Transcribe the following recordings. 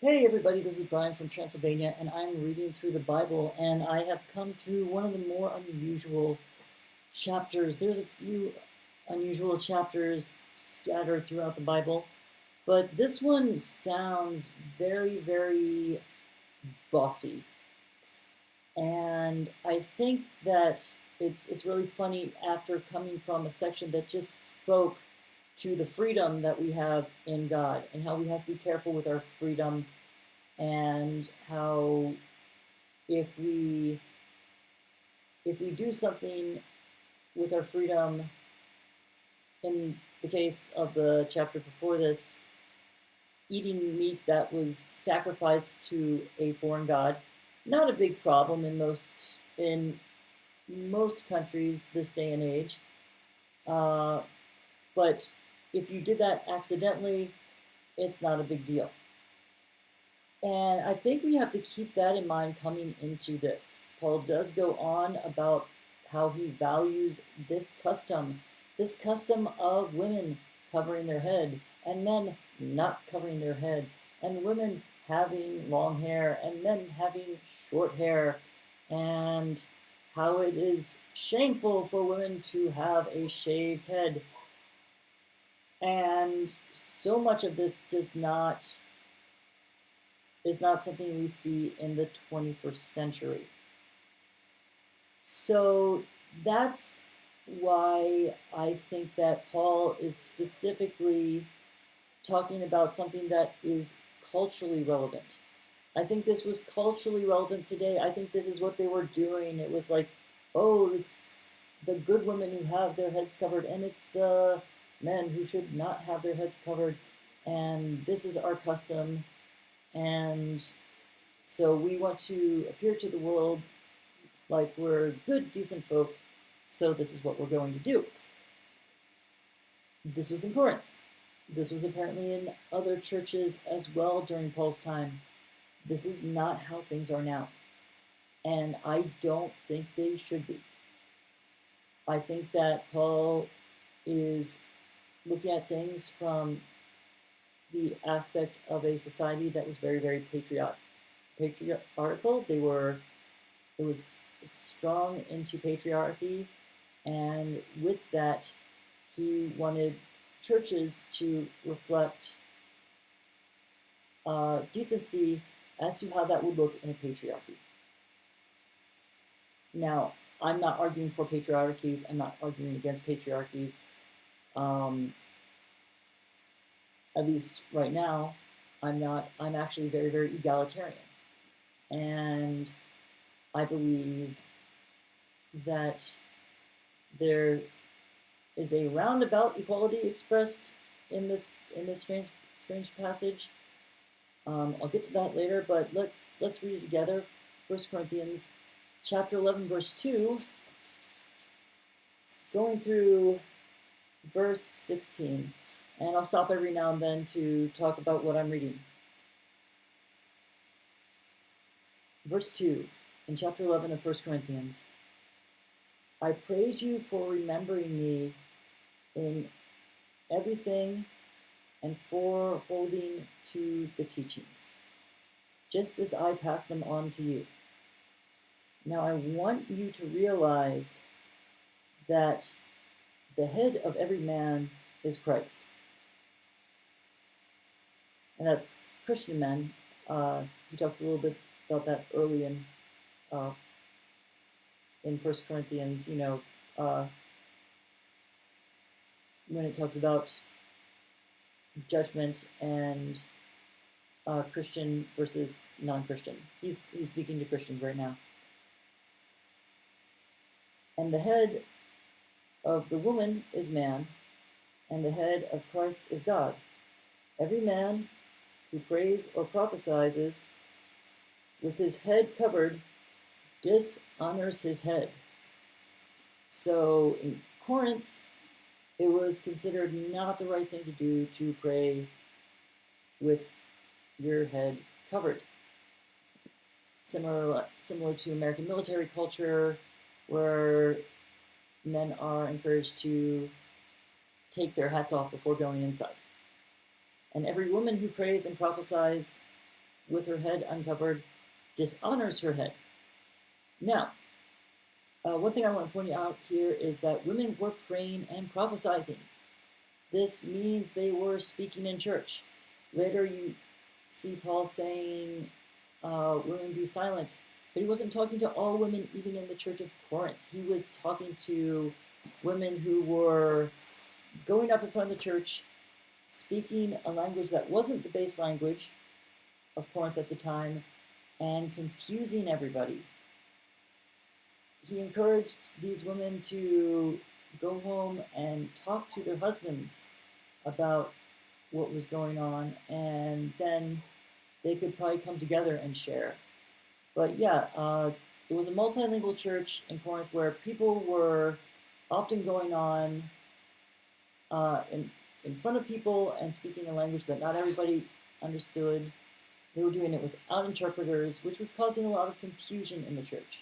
Hey everybody, this is Brian from Transylvania, and I'm reading through the Bible, and I have come through one of the more unusual chapters. There's a few unusual chapters scattered throughout the Bible, but this one sounds very, very bossy. And I think that it's really funny after coming from a section that just spoke to the freedom that we have in God and how we have to be careful with our freedom and how if we if we do something with our freedom, in the case of the chapter before this, eating meat that was sacrificed to a foreign god, not a big problem in most countries this day and age. Uh, but if you did that accidentally, it's not a big deal. And I think we have to keep that in mind coming into this. Paul does go on about how he values this custom of women covering their head and men not covering their head, and women having long hair and men having short hair, and how it is shameful for women to have a shaved head. And so much of this is not something we see in the 21st century. So that's why I think that Paul is specifically talking about something that is culturally relevant. I think this was culturally relevant today. I think this is what they were doing. It was like, oh, it's the good women who have their heads covered, and it's the men who should not have their heads covered, and this is our custom, and so we want to appear to the world like we're good, decent folk, so this is what we're going to do. This was in Corinth. This was apparently in other churches as well during Paul's time. This is not how things are now. And I don't think they should be. I think that Paul is looking at things from the aspect of a society that was very, very patriarchal. It was strong into patriarchy, and with that, he wanted churches to reflect decency as to how that would look in a patriarchy. Now, I'm not arguing for patriarchies. I'm not arguing against patriarchies. Um, at least right now, I'm not. I'm actually very, very egalitarian, and I believe that there is a roundabout equality expressed in this strange passage. I'll get to that later, but let's read it together. 1 Corinthians chapter 11, verse 2, going through verse 16. And I'll stop every now and then to talk about what I'm reading. Verse 2 in chapter 11 of 1 Corinthians. I praise you for remembering me in everything and for holding to the teachings, just as I pass them on to you. Now I want you to realize that the head of every man is Christ. And that's Christian men. He talks a little bit about that early in 1 Corinthians, when it talks about judgment and Christian versus non-Christian. He's speaking to Christians right now. And the head of the woman is man, and the head of Christ is God. Every man who prays or prophesies with his head covered dishonors his head. So in Corinth, it was considered not the right thing to do to pray with your head covered. Similar to American military culture, where men are encouraged to take their hats off before going inside. And every woman who prays and prophesies with her head uncovered dishonors her head. Now, one thing I want to point out here is that women were praying and prophesying. This means they were speaking in church. Later, you see Paul saying, women be silent. But he wasn't talking to all women, even in the church of Corinth. He was talking to women who were going up in front of the church, speaking a language that wasn't the base language of Corinth at the time, and confusing everybody. He encouraged these women to go home and talk to their husbands about what was going on, and then they could probably come together and share. But yeah, it was a multilingual church in Corinth where people were often going on in front of people and speaking a language that not everybody understood. They were doing it without interpreters, which was causing a lot of confusion in the church.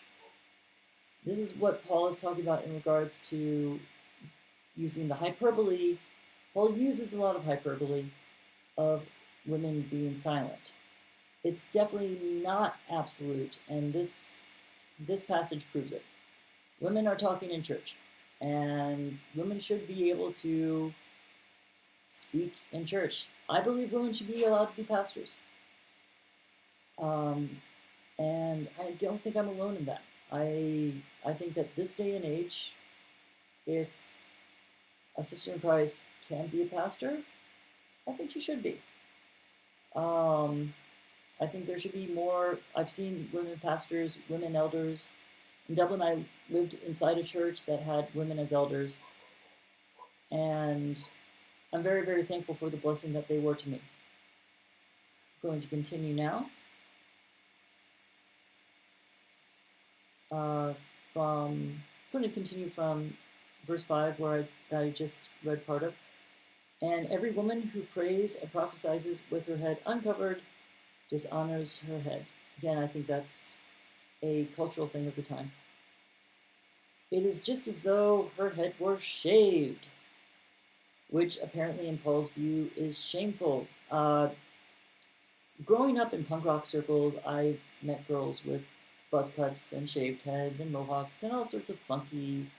This is what Paul is talking about in regards to using the hyperbole. Paul uses a lot of hyperbole of women being silent. It's definitely not absolute, and this passage proves it. Women are talking in church, and women should be able to speak in church. I believe women should be allowed to be pastors. And I don't think I'm alone in that. I think that this day and age, if a sister in Christ can be a pastor, I think she should be. I think there should be more. I've seen women pastors, women elders. In Dublin, I lived inside a church that had women as elders, and I'm very, very thankful for the blessing that they were to me. I'm going to continue now. I'm going to continue from verse 5, where I just read part of. And every woman who prays and prophesies with her head uncovered dishonors her head. Again, I think that's a cultural thing of the time. It is just as though her head were shaved, which apparently in Paul's view is shameful. Growing up in punk rock circles, I've met girls with buzz cuts and shaved heads and mohawks and all sorts of funky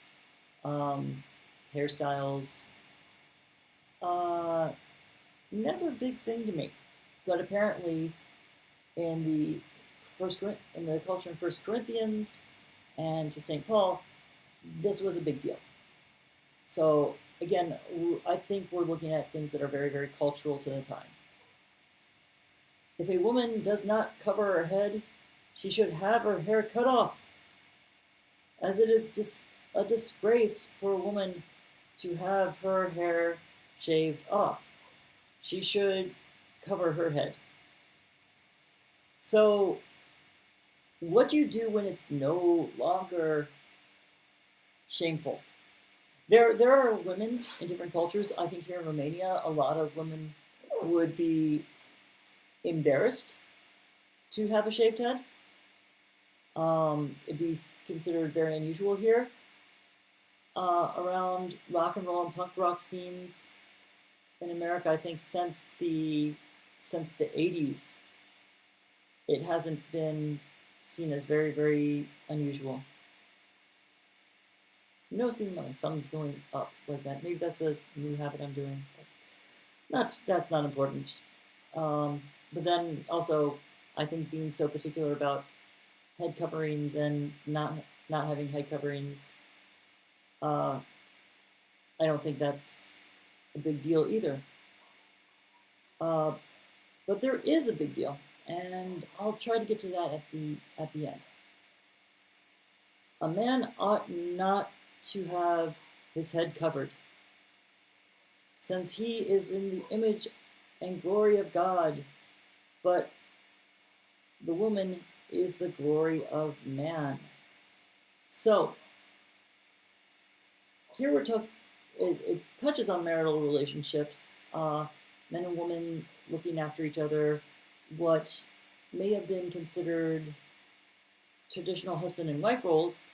hairstyles. Never a big thing to me, but apparently in the culture in 1 Corinthians and to St. Paul, this was a big deal. So again, I think we're looking at things that are very, very cultural to the time. If a woman does not cover her head, she should have her hair cut off, as it is a disgrace for a woman to have her hair shaved off. She should cover her head. So, what do you do when it's no longer shameful? There are women in different cultures. I think here in Romania, a lot of women would be embarrassed to have a shaved head. It'd be considered very unusual here. Around rock and roll and punk rock scenes in America, I think since the 80s, it hasn't been seen as very, very unusual. Noticing my thumbs going up like that. Maybe that's a new habit I'm doing. That's not important. But then also, I think being so particular about head coverings and not having head coverings, I don't think that's a big deal either. But there is a big deal, and I'll try to get to that at the end. A man ought not to have his head covered, since he is in the image and glory of God, but the woman is the glory of man. So, here it touches on marital relationships, men and women looking after each other, what may have been considered traditional husband and wife roles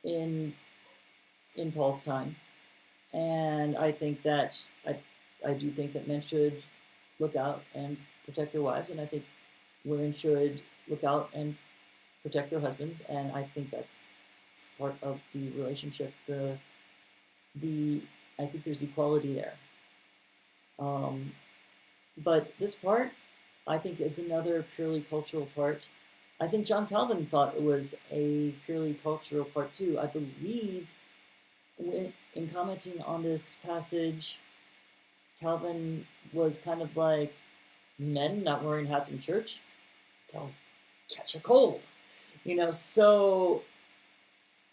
in Paul's time. And I think that I do think that men should look out and protect their wives, and I think women should look out and protect their husbands, and I think that's part of the relationship. The I think there's equality there. Um, but this part, I think, is another purely cultural part. I think John Calvin thought it was a purely cultural part too. I believe in commenting on this passage, Calvin was kind of like, men not wearing hats in church, they'll catch a cold. So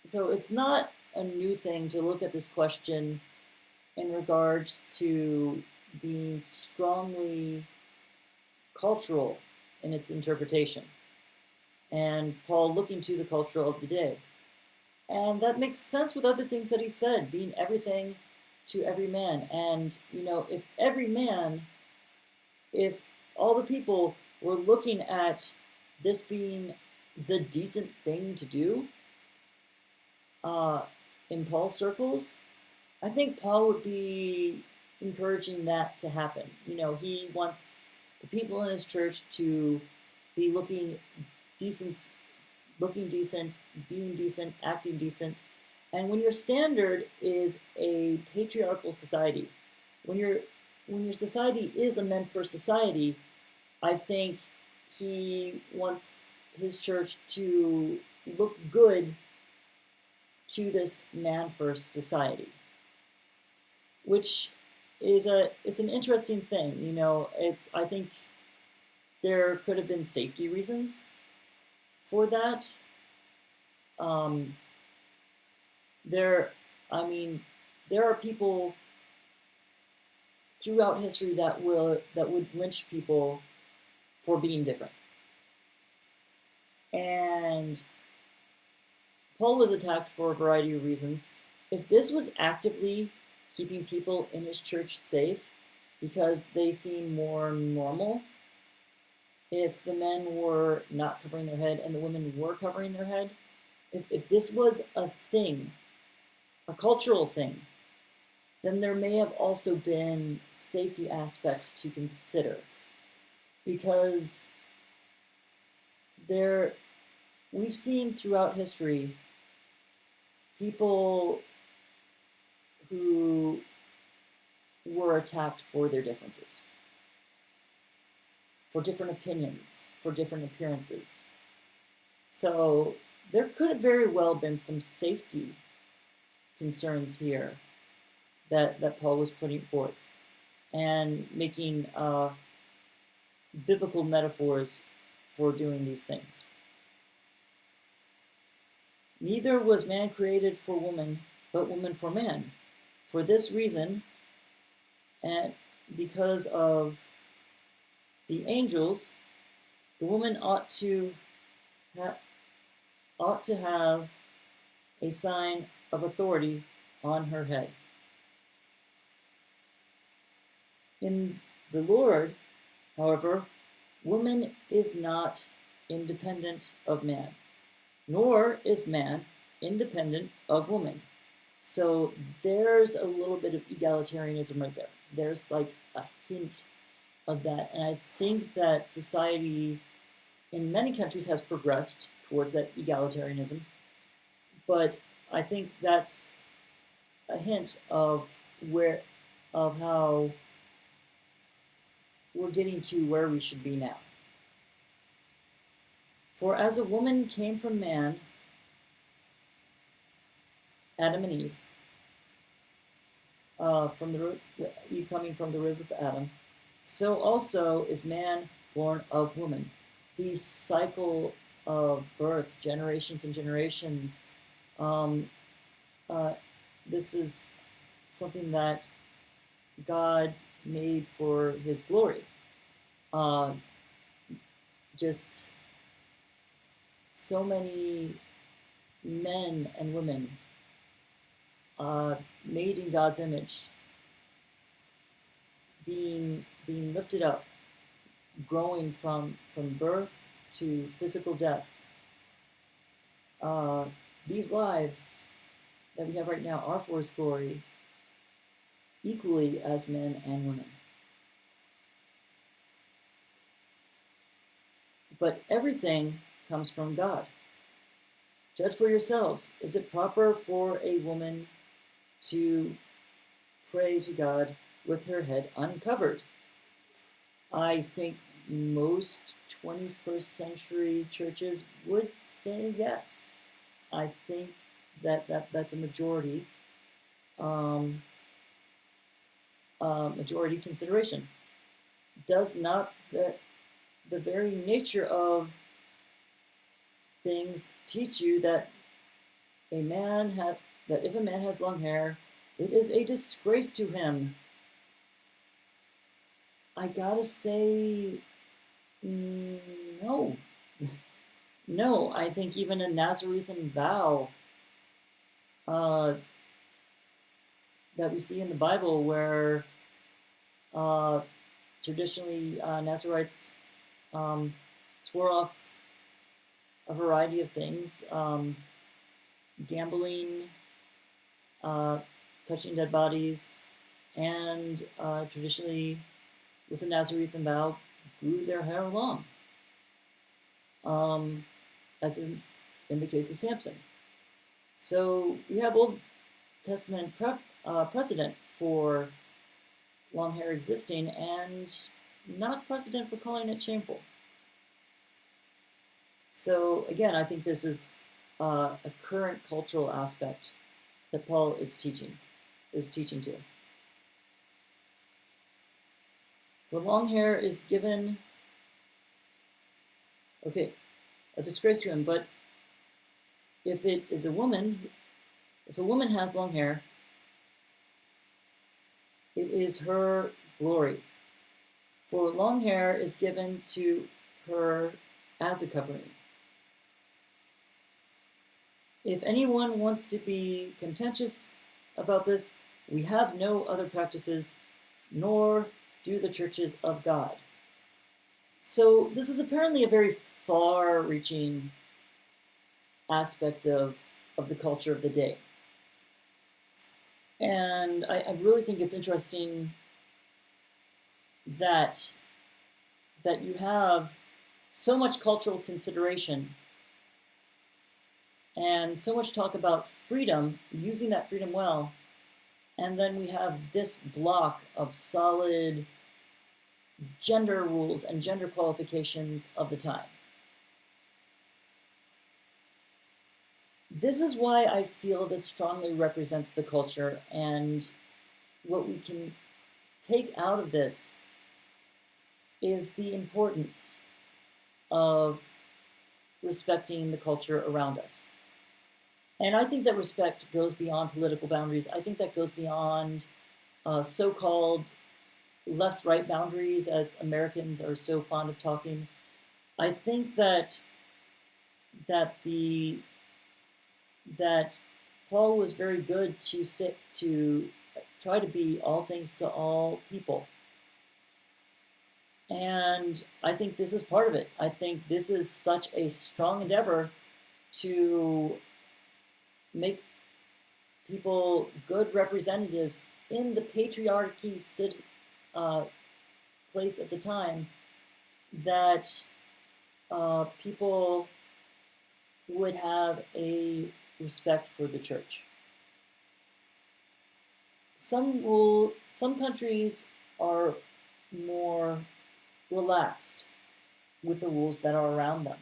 it's not a new thing to look at this question in regards to being strongly cultural in its interpretation, and Paul looking to the culture of the day. And that makes sense with other things that he said, being everything to every man. And, if all the people were looking at this being the decent thing to do in Paul's circles, I think Paul would be encouraging that to happen. He wants the people in his church to be looking decent, being decent, acting decent. And when your standard is a patriarchal society, when your society is a men-first society, I think he wants his church to look good to this man-first society, which is an interesting thing. I think there could have been safety reasons for that. There are people throughout history that would lynch people for being different. And Paul was attacked for a variety of reasons. If this was actively keeping people in his church safe because they seem more normal, if the men were not covering their head and the women were covering their head, if this was a thing, a cultural thing, then there may have also been safety aspects to consider, because we've seen throughout history people who were attacked for their differences, for different opinions, for different appearances. So there could have very well been some safety concerns here that Paul was putting forth and making biblical metaphors for doing these things. Neither was man created for woman, but woman for man. For this reason, and because of the angels, the woman ought to have a sign of authority on her head. In the Lord, however, woman is not independent of man, nor is man independent of woman. So there's a little bit of egalitarianism right there. There's like a hint of that. And I think that society in many countries has progressed towards that egalitarianism. But I think that's a hint of how we're getting to where we should be now. For as a woman came from man, Adam and Eve, Eve coming from the rib of Adam, so also is man born of woman. The cycle of birth, generations and generations, this is something that God made for his glory. Just so many men and women made in God's image, being lifted up, growing from birth to physical death. These lives that we have right now are for his glory, equally as men and women. But everything comes from God. Judge for yourselves. Is it proper for a woman to pray to God with her head uncovered? I think most 21st century churches would say yes. I think that's a majority majority consideration. Does not the very nature of things teach you that that if a man has long hair, it is a disgrace to him? I gotta say, no. No, I think even a Nazarene vow uh, that we see in the Bible, where uh, traditionally Nazarites swore off a variety of things, gambling, touching dead bodies, and traditionally, with the Nazarene vow, grew their hair long, as in the case of Samson. So we have Old Testament precedent for long hair existing, and not precedent for calling it shameful. So again, I think this is a current cultural aspect that Paul is teaching to. The long hair is given, okay, a disgrace to him, but if it is a woman, if a woman has long hair, it is her glory. For long hair is given to her as a covering. If anyone wants to be contentious about this, we have no other practices, nor do the churches of God. So this is apparently a very far-reaching aspect of the culture of the day. And I really think it's interesting that you have so much cultural consideration and so much talk about freedom, using that freedom well, and then we have this block of solid gender rules and gender qualifications of the time. This is why I feel this strongly represents the culture, and what we can take out of this is the importance of respecting the culture around us. And I think that respect goes beyond political boundaries. I think that goes beyond so-called left-right boundaries, as Americans are so fond of talking. I think that Paul was very good to try to be all things to all people. And I think this is part of it. I think this is such a strong endeavor to make people good representatives in the patriarchy place at the time, that people would have a respect for the church. Some countries are more relaxed with the rules that are around them.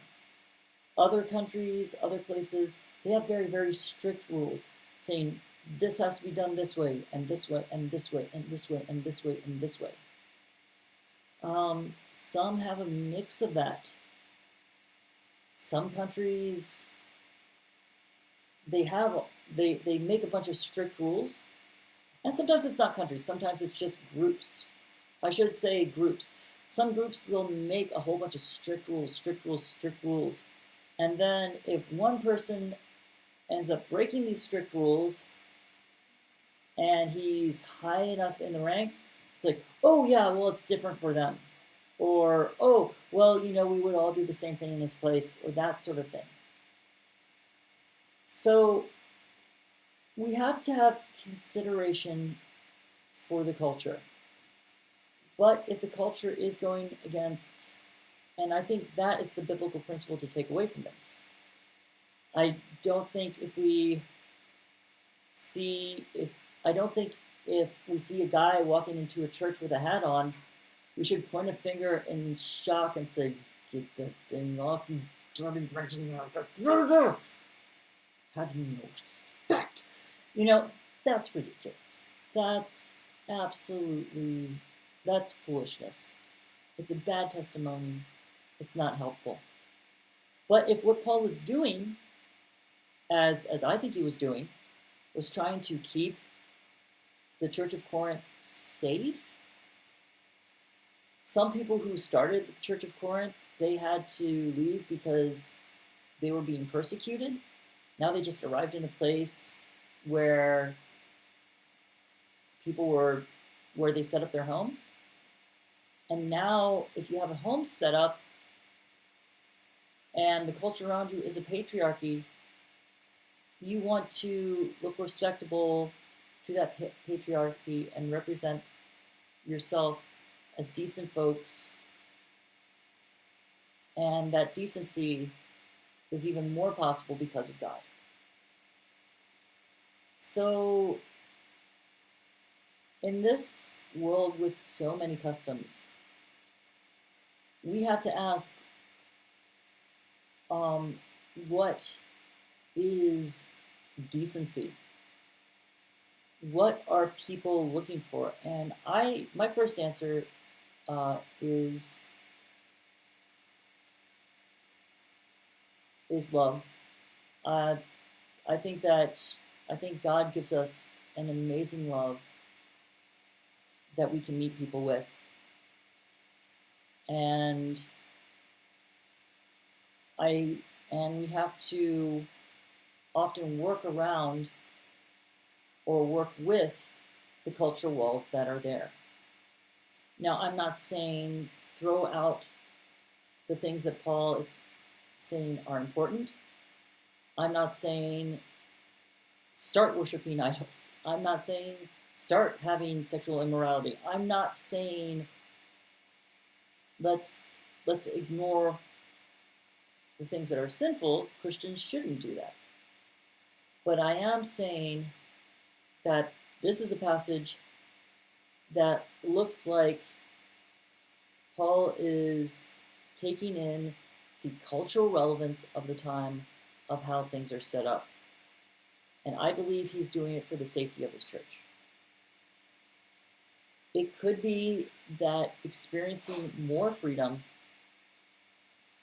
Other countries, other places, they have very, very strict rules saying this has to be done this way, and this way, and this way, and this way, and this way, and this way. Some have a mix of that. Some countries, they make a bunch of strict rules, and sometimes it's not countries, sometimes it's just groups. I should say groups. Some groups, they'll make a whole bunch of strict rules, and then if one person ends up breaking these strict rules, and he's high enough in the ranks, it's like, oh yeah, well, it's different for them. Or, oh, well, we would all do the same thing in this place, or that sort of thing. So we have to have consideration for the culture. But if the culture is going against And I think that is the biblical principle to take away from this. I don't think if we see if I don't think if we see a guy walking into a church with a hat on, we should point a finger in shock and say, "Get that thing off, you dirty Reggie! Have you no respect?" That's ridiculous. That's absolutely that's foolishness. It's a bad testimony. It's not helpful. But if what Paul was doing, as I think he was doing, was trying to keep the Church of Corinth safe, some people who started the Church of Corinth, they had to leave because they were being persecuted. Now they just arrived in a place where where they set up their home. And now, if you have a home set up and the culture around you is a patriarchy, you want to look respectable to that patriarchy and represent yourself as decent folks. And that decency is even more possible because of God. So, in this world with so many customs, we have to ask, what is decency? What are people looking for? And my first answer is love. I think God gives us an amazing love that we can meet people with, and we have to often work around or work with the cultural walls that are there. Now, I'm not saying throw out the things that Paul is saying are important. I'm not saying start worshiping idols. I'm not saying start having sexual immorality. I'm not saying let's ignore the things that are sinful. Christians shouldn't do that. But I am saying that this is a passage that looks like Paul is taking in the cultural relevance of the time of how things are set up. And I believe he's doing it for the safety of his church. It could be that experiencing more freedom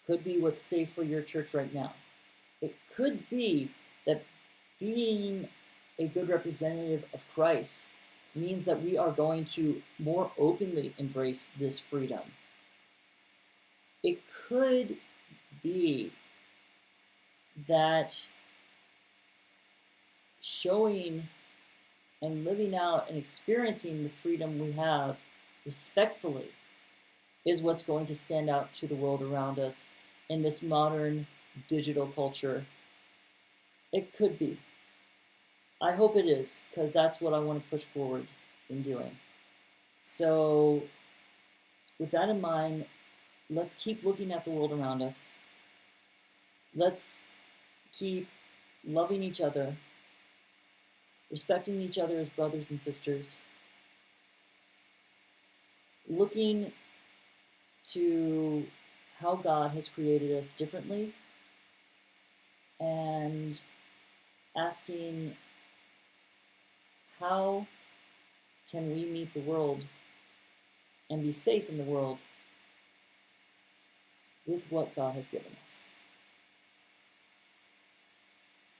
could be what's safe for your church right now. It could be that being a good representative of Christ means that we are going to more openly embrace this freedom. It could be that showing and living out and experiencing the freedom we have respectfully is what's going to stand out to the world around us in this modern digital culture. It could be. I hope it is, because that's what I want to push forward in doing. So, with that in mind, let's keep looking at the world around us. Let's keep loving each other, respecting each other as brothers and sisters, looking to how God has created us differently, and asking, how can we meet the world and be safe in the world with what God has given us?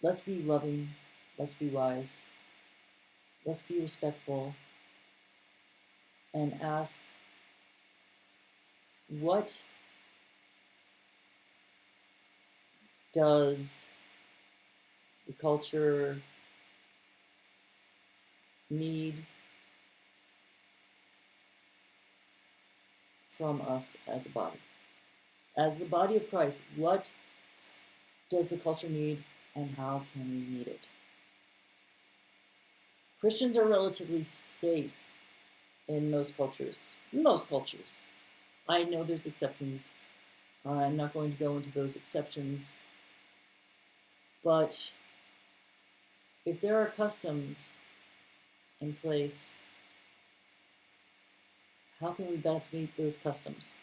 Let's be loving, let's be wise, let's be respectful, and ask, what does the culture need from us as a body? As the body of Christ, what does the culture need, and how can we meet it? Christians are relatively safe in most cultures. Most cultures. I know there's exceptions, I'm not going to go into those exceptions, but if there are customs in place, how can we best meet those customs?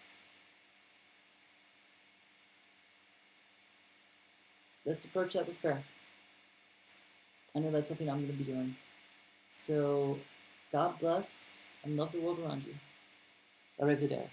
Let's approach that with prayer. I know that's something I'm going to be doing. So, God bless and love the world around you. Arrivederci.